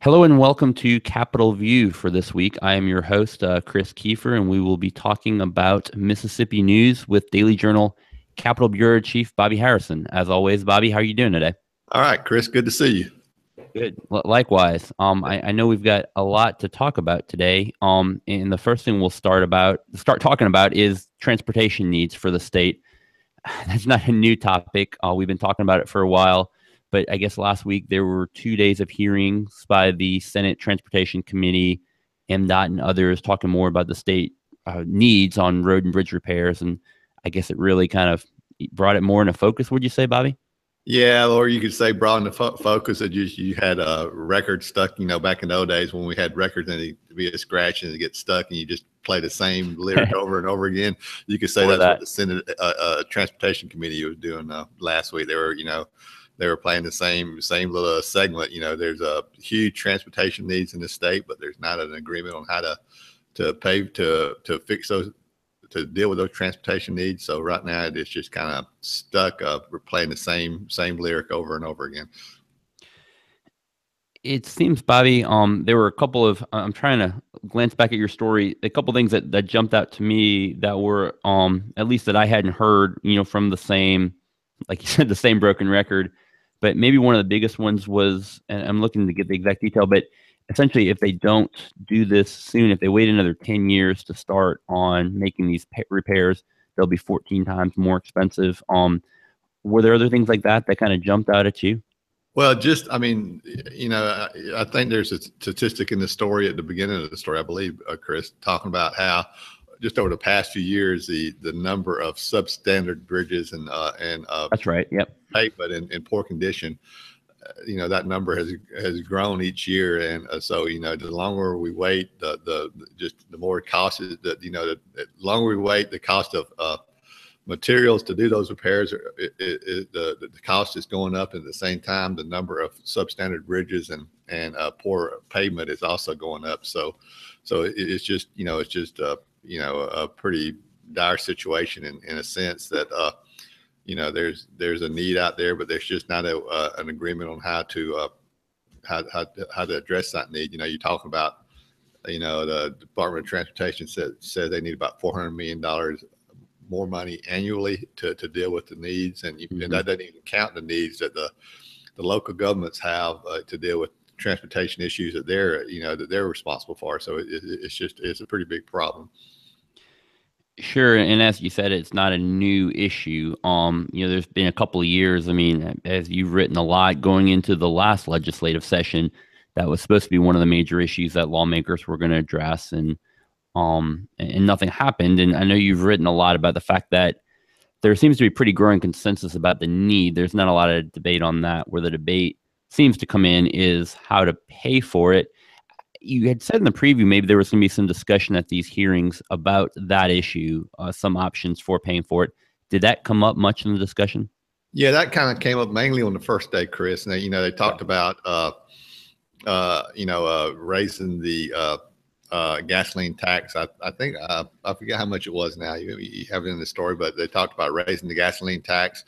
Hello and welcome to Capitol View for this week. I am your host, Chris Kiefer, and we will be talking about Mississippi news with Daily Journal Capitol Bureau Chief Bobby Harrison. As always, Bobby, how are you doing today? All right, Chris, good to see you. Good. Likewise. I know we've got a lot to talk about today. And the first thing we'll start talking about is transportation needs for the state. That's not a new topic. We've been talking about it for a while. But I guess last week there were 2 days of hearings by the Senate Transportation Committee, MDOT, and others talking more about the state needs on road and bridge repairs. And I guess it really kind of brought it more into focus. Would you say, Bobby? Yeah, or you could say broaden the focus that you had a record stuck, back in the old days when we had records and it'd be a scratch and it get stuck and you just play the same lyric over and over again. You could say that's what the Senate Transportation Committee was doing last week. They were playing the same little segment. There's a huge transportation needs in the state, but there's not an agreement on how to pay to fix those, to deal with those transportation needs. So right now it's just kind of stuck up. We're playing the same lyric over and over again. It seems, Bobby, there were a couple of, I'm trying to glance back at your story, a couple of things that jumped out to me that were, at least that I hadn't heard, from the same, like you said, the same broken record. But maybe one of the biggest ones was, and I'm looking to get the exact detail, but essentially, if they don't do this soon, if they wait another 10 years to start on making these repairs, they'll be 14 times more expensive. Were there other things like that kind of jumped out at you? Well, I think there's a statistic in the story at the beginning of the story, I believe, Chris, talking about how just over the past few years, the number of substandard bridges and that's right, yep, pavement in poor condition, that number has grown each year, and so the longer we wait, the more cost is. The longer we wait, the cost of materials to do those repairs, the cost is going up. At the same time, the number of substandard bridges and poor pavement is also going up. So it's just a pretty dire situation in a sense that there's a need out there, but there's just not an agreement on how to address that need. You talk about the Department of Transportation said they need about $400 million more money annually to deal with the needs, and that doesn't even count the needs that the local governments have to deal with transportation issues that they're responsible for. So it's a pretty big problem. Sure, and as you said, it's not a new issue. There's been a couple of years. I mean, as you've written a lot going into the last legislative session, that was supposed to be one of the major issues that lawmakers were going to address, and nothing happened. And I know you've written a lot about the fact that there seems to be pretty growing consensus about the need. There's not a lot of debate on that. Where the debate seems to come in is how to pay for it. You had said in the preview maybe there was going to be some discussion at these hearings about that issue, some options for paying for it. Did that come up much in the discussion? Yeah, that kind of came up mainly on the first day, Chris. And they talked about raising the gasoline tax. I think I forget how much it was now. You have it in the story, but they talked about raising the gasoline tax,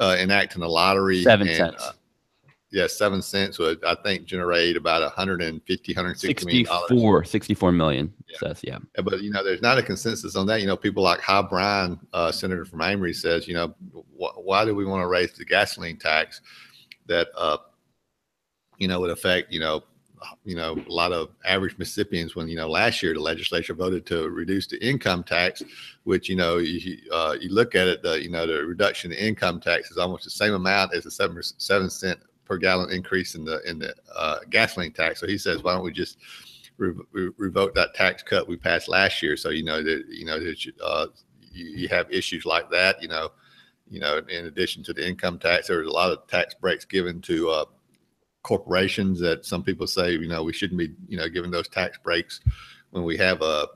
enacting a lottery. 7 cents. Yeah, 7 cents would, I think, generate about $160 $64 million. Yeah. Says, yeah. But there's not a consensus on that. People like Hob Bryan, senator from Amory, says, why do we want to raise the gasoline tax that would affect a lot of average Mississippians when last year the legislature voted to reduce the income tax, which you look at it, the reduction in income tax is almost the same amount as a 7 cent per gallon increase in the gasoline tax. So he says, why don't we just revoke that tax cut we passed last year? So you have issues like that. In addition to the income tax, there's a lot of tax breaks given to corporations that some people say we shouldn't be giving those tax breaks when we have the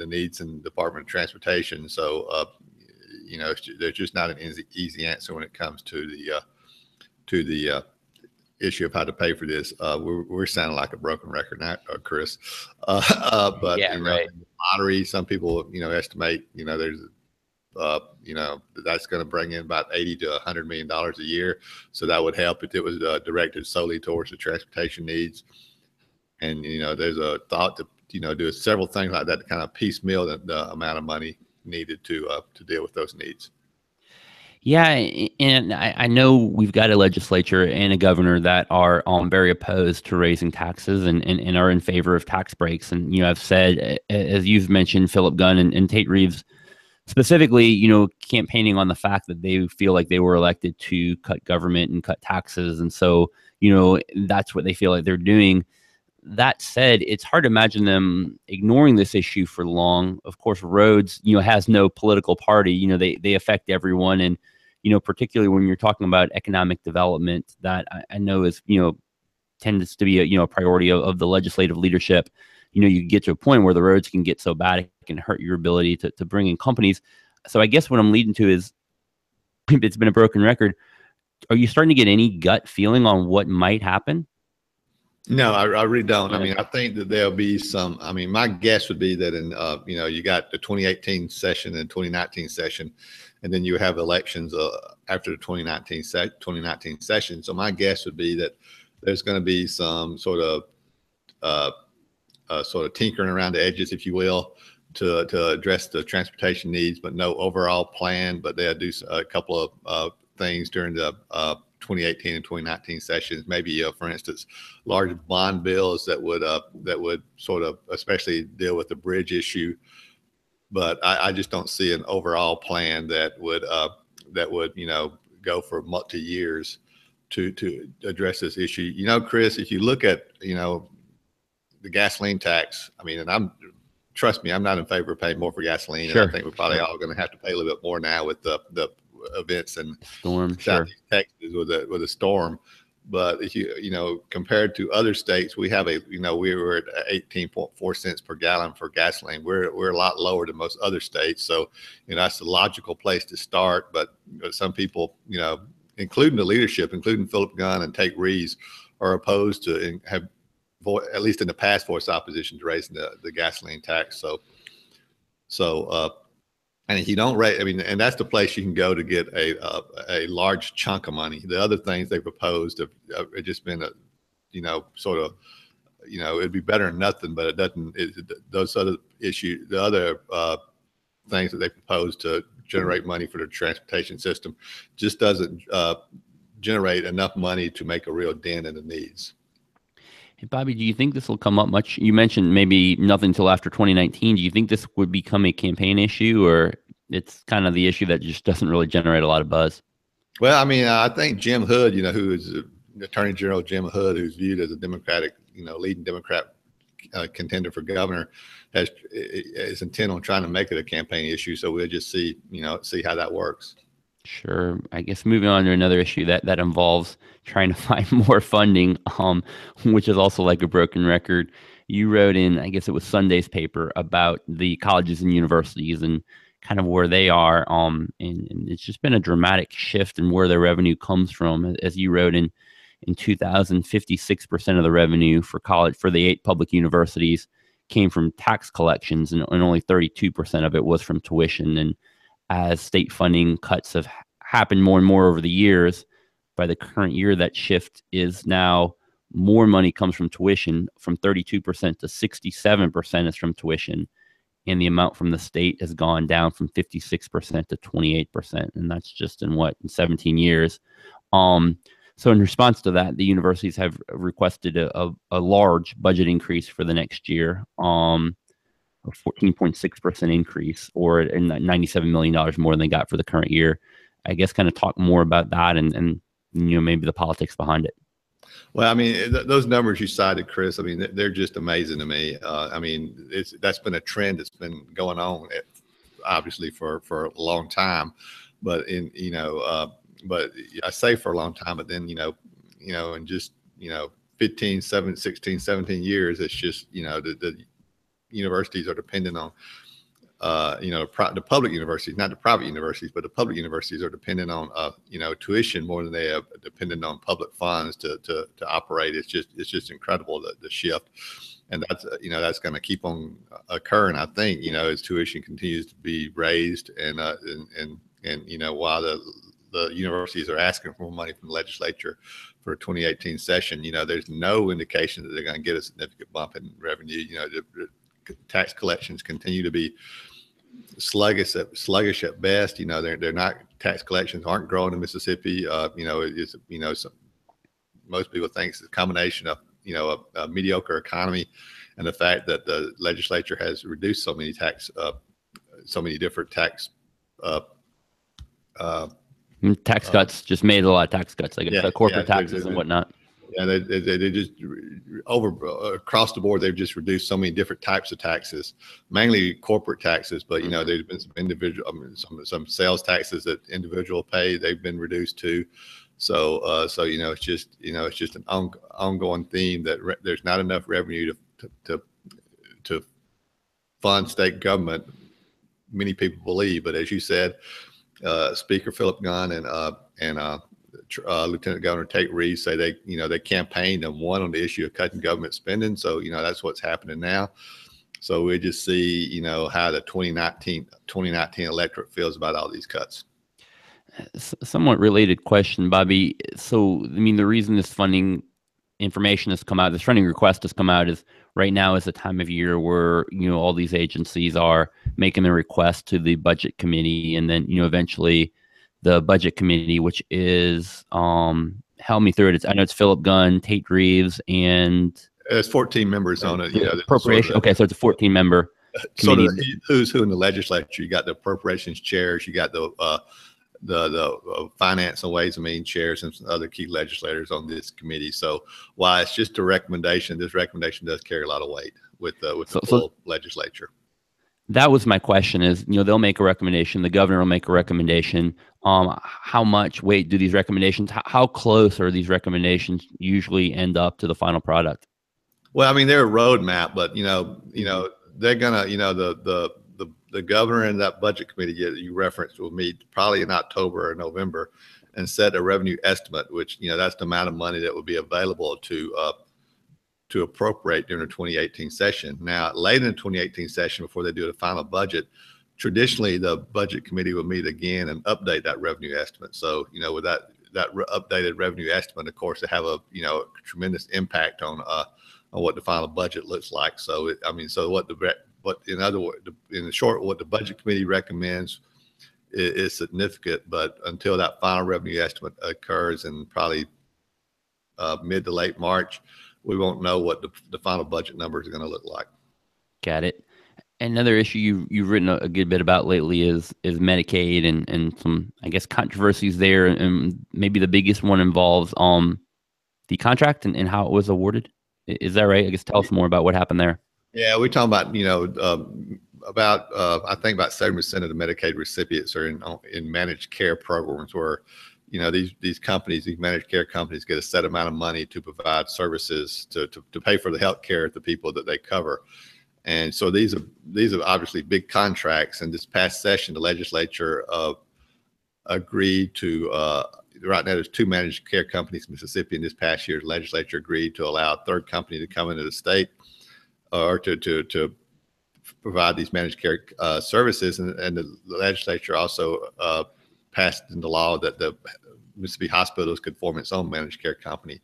needs in the Department of Transportation. So there's just not an easy answer when it comes to the issue of how to pay for this. We're sounding like a broken record now, Chris. But yeah, right. In the lottery, some people estimate there's that's going to bring in about $80 to $100 million a year. So that would help if it was directed solely towards the transportation needs. And, there's a thought to, do several things like that to kind of piecemeal the amount of money needed to deal with those needs. Yeah, and I know we've got a legislature and a governor that are very opposed to raising taxes and are in favor of tax breaks. And, I've said, as you've mentioned, Philip Gunn and Tate Reeves specifically, campaigning on the fact that they feel like they were elected to cut government and cut taxes. And so, that's what they feel like they're doing. That said, it's hard to imagine them ignoring this issue for long. Of course, roads, has no political party. They affect everyone. And, particularly when you're talking about economic development, that I know is, tends to be a priority of the legislative leadership. You get to a point where the roads can get so bad it can hurt your ability to bring in companies. So I guess what I'm leading to is, it's been a broken record. Are you starting to get any gut feeling on what might happen? No, I really don't. Yeah. I mean, I think that there'll be some. I mean, my guess would be that in, you got the 2018 session and 2019 session, and then you have elections after the 2019 session. So my guess would be that there's going to be some sort of tinkering around the edges, if you will, to address the transportation needs, but no overall plan. But they'll do a couple of things during the 2018 and 2019 sessions. Maybe, for instance, large bond bills that would sort of especially deal with the bridge issue. But I just don't see an overall plan that would go for multi years to address this issue. Chris, if you look at the gasoline tax, I mean, and trust me, I'm not in favor of paying more for gasoline. Sure. And I think we're probably all going to have to pay a little bit more now with the events in Storm, Southeast Texas with a storm. But if compared to other states, we have we were at 18.4 cents per gallon for gasoline. We're a lot lower than most other states. So, that's the logical place to start. But some people, including the leadership, including Philip Gunn and Tate Reeves, are opposed to and have, at least in the past, voiced opposition to raising the gasoline tax. And if you don't raise, I mean, and that's the place you can go to get a large chunk of money. The other things they proposed have just been it'd be better than nothing, but it doesn't. Those other issues, the other things that they propose to generate money for the transportation system, just doesn't generate enough money to make a real dent in the needs. Hey, Bobby, do you think this will come up much? You mentioned maybe nothing till after 2019. Do you think this would become a campaign issue, or it's kind of the issue that just doesn't really generate a lot of buzz? Well, I mean, I think Jim Hood, who is Attorney General Jim Hood, who's viewed as a Democratic, leading Democrat contender for governor, is intent on trying to make it a campaign issue. So we'll just see how that works. Sure. I guess moving on to another issue that involves trying to find more funding, which is also like a broken record. You wrote in, I guess it was Sunday's paper, about the colleges and universities and kind of where they are. And it's just been a dramatic shift in where their revenue comes from. As you wrote in 2000, 56% of the revenue for the 8 public universities came from tax collections, and only 32% of it was from tuition. And as state funding cuts have happened more and more over the years, by the current year, that shift is now more money comes from tuition, from 32% to 67% is from tuition. And the amount from the state has gone down from 56% to 28%. And that's just in 17 years. So in response to that, the universities have requested a large budget increase for the next year. A 14.6% increase, or $97 million more than they got for the current year. I guess kind of talk more about that and maybe the politics behind it. Well, I mean, those numbers you cited, Chris, I mean, they're just amazing to me. I mean, that's been a trend that's been going on, obviously, for a long time. But but I say for a long time, but then, in just, 16, 17 years, it's just, the universities are dependent on, the public universities, not the private universities, but the public universities are dependent on, tuition more than they are dependent on public funds to operate. It's just incredible, the shift. And that's going to keep on occurring, I think, as tuition continues to be raised and while the the universities are asking for more money from the legislature for a 2018 session. There's no indication that they're going to get a significant bump in revenue. The tax collections continue to be sluggish at best. They're not, tax collections aren't growing in Mississippi. Most people think it's a combination of a mediocre economy and the fact that the legislature has reduced so many different tax tax cuts, just made a lot of tax cuts, like corporate taxes and whatnot. Yeah, they just across the board, they've just reduced so many different types of taxes, mainly corporate taxes. But there's been some individual, some sales taxes that individual pay. They've been reduced too. So it's just an ongoing theme that there's not enough revenue to fund state government. Many people believe, but as you said, Speaker Philip Gunn and Lieutenant Governor Tate Reeves say they campaigned and won on the issue of cutting government spending. So that's what's happening now. So we just see how the 2019 electorate feels about all these cuts. Somewhat related question, Bobby. So the reason this funding information has come out, this funding request has come out, is right now is the time of year where all these agencies are making a request to the budget committee, and then eventually the budget committee, which is help me through it. I know it's Philip Gunn, Tate Reeves, and there's 14 members on it. Appropriation. Okay, so it's a 14-member committee. Sort of who's who in the legislature. You got the appropriations chairs. You got the finance and ways and means chairs and some other key legislators on this committee. So while it's just a recommendation, this recommendation does carry a lot of weight with the full legislature. That was my question is, they'll make a recommendation. The governor will make a recommendation. How much weight do these recommendations, how close are these recommendations usually end up to the final product? Well, they're a roadmap, but, they're going to, the governor and that budget committee you referenced will meet probably in October or November and set a revenue estimate, which, that's the amount of money that will be available to appropriate during the 2018 session. Now, late in the 2018 session, before they do the final budget, traditionally the budget committee will meet again and update that revenue estimate. So, with that updated revenue estimate, of course, they have a tremendous impact on what the final budget looks like. So, what in other words, in the short, what the budget committee recommends is significant, but until that final revenue estimate occurs in probably mid to late March, we won't know what the final budget numbers are going to look like. Got it. Another issue you've written a good bit about lately is Medicaid and some, I guess, controversies there, and maybe the biggest one involves the contract and how it was awarded. Is that right? I guess tell us more about what happened there. Yeah, we're talking about I think about 7% of the Medicaid recipients are in managed care programs where these companies, these managed care companies, get a set amount of money to provide services to pay for the health care of the people that they cover. And so these are obviously big contracts. And this past session, the legislature agreed to right now there's 2 managed care companies in Mississippi. In this past year, the legislature agreed to allow a third company to come into the state or to provide these managed care services. And the legislature also passed into law that the Mississippi hospitals could form its own managed care company.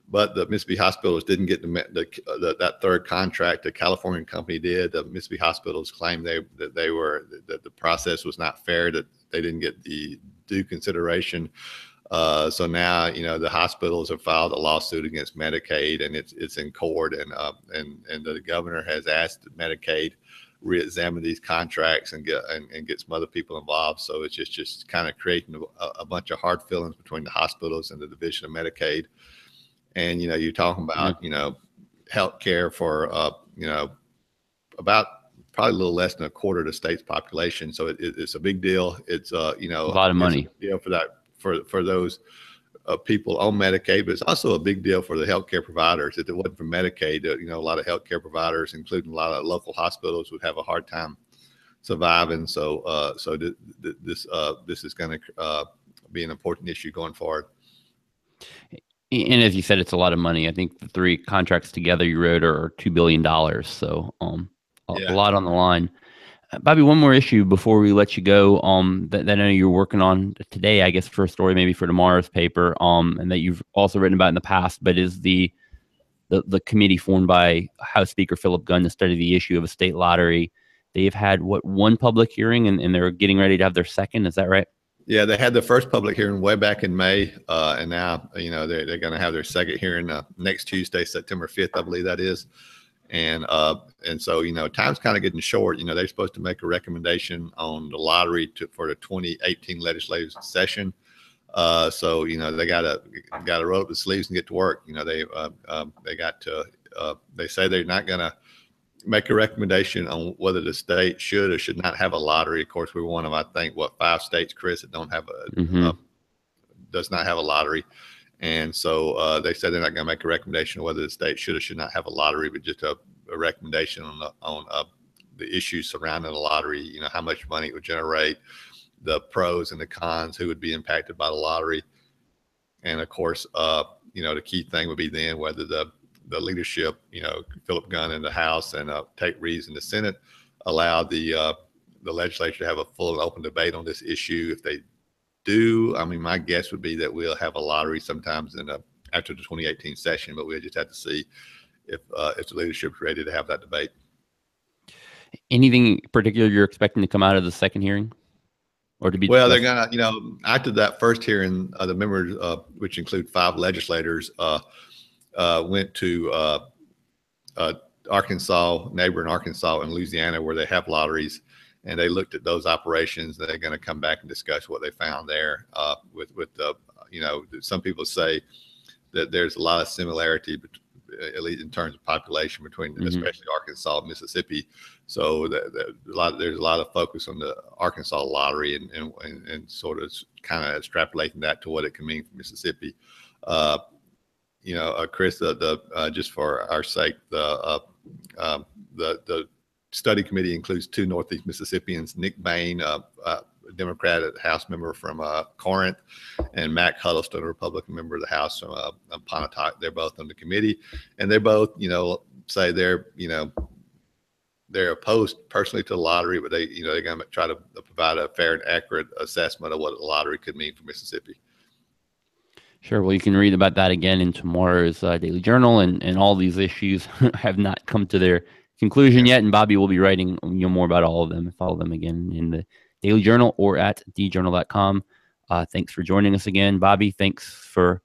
But the Mississippi hospitals didn't get that third contract. The California company did. The Mississippi hospitals claimed that the process was not fair, that they didn't get the due consideration. So now, the hospitals have filed a lawsuit against Medicaid, and it's in court. And the governor has asked Medicaid re-examine these contracts and get some other people involved. So it's just kind of creating a bunch of hard feelings between the hospitals and the Division of Medicaid. And you're talking about health care for about probably a little less than a quarter of the state's population. So it's a big deal. It's a lot of money. For that. For those people on Medicaid, but it's also a big deal for the healthcare providers. If it wasn't for Medicaid, a lot of healthcare providers, including a lot of local hospitals, would have a hard time surviving. So, this is going to be an important issue going forward. And as you said, it's a lot of money. I think the 3 contracts together you wrote are $2 billion. So, a lot on the line. Bobby, one more issue before we let you go. That I know you're working on today, I guess, for a story maybe for tomorrow's paper. And that you've also written about in the past, but is the committee formed by House Speaker Philip Gunn to study the issue of a state lottery. They've had one public hearing, and they're getting ready to have their second. Is that right? Yeah, they had the first public hearing way back in May, and now they're going to have their second hearing next Tuesday, September 5th, I believe that is. And so time's kind of getting short. They're supposed to make a recommendation on the lottery for the 2018 legislative session. So they gotta roll up the sleeves and get to work. They say they're not gonna make a recommendation on whether the state should or should not have a lottery. Of course, we're one of, I think, 5 states, Chris, that don't have does not have a lottery. And so they said they're not going to make a recommendation on whether the state should or should not have a lottery, but just a recommendation on the issues surrounding the lottery. How much money it would generate, the pros and the cons, who would be impacted by the lottery, and of course, the key thing would be then whether the leadership, Philip Gunn in the House and Tate Reeves in the Senate, allow the legislature to have a full and open debate on this issue. If they do, I mean, my guess would be that we'll have a lottery sometimes after the 2018 session, but we'll just have to see if the leadership's ready to have that debate. Anything particular you're expecting to come out of the second hearing, or to be? Well, they're gonna, after that first hearing, the members, which include 5 legislators, went to Arkansas, neighboring Arkansas and Louisiana, where they have lotteries. And they looked at those operations. They're going to come back and discuss what they found there. Some people say that there's a lot of similarity, at least in terms of population, between especially Arkansas and Mississippi. So there's a lot of focus on the Arkansas lottery and sort of kind of extrapolating that to what it can mean for Mississippi. Chris, just for our sake, the study committee includes 2 Northeast Mississippians, Nick Bain, a Democratic House member from Corinth, and Mac Huddleston, a Republican member of the House from Pontotoc. They're both on the committee, and they're both, say they're opposed personally to the lottery, but they're going to try to provide a fair and accurate assessment of what the lottery could mean for Mississippi. Sure. Well, you can read about that again in tomorrow's Daily Journal, and all these issues have not come to their conclusion yet. And Bobby will be writing more about all of them. Follow them again in the Daily Journal or at djournal.com. Thanks for joining us again, Bobby. Thanks for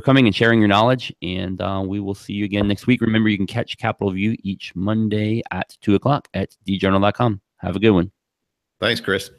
coming and sharing your knowledge. And we will see you again next week. Remember, you can catch Capitol View each Monday at 2 o'clock at djournal.com. Have a good one. Thanks, Chris.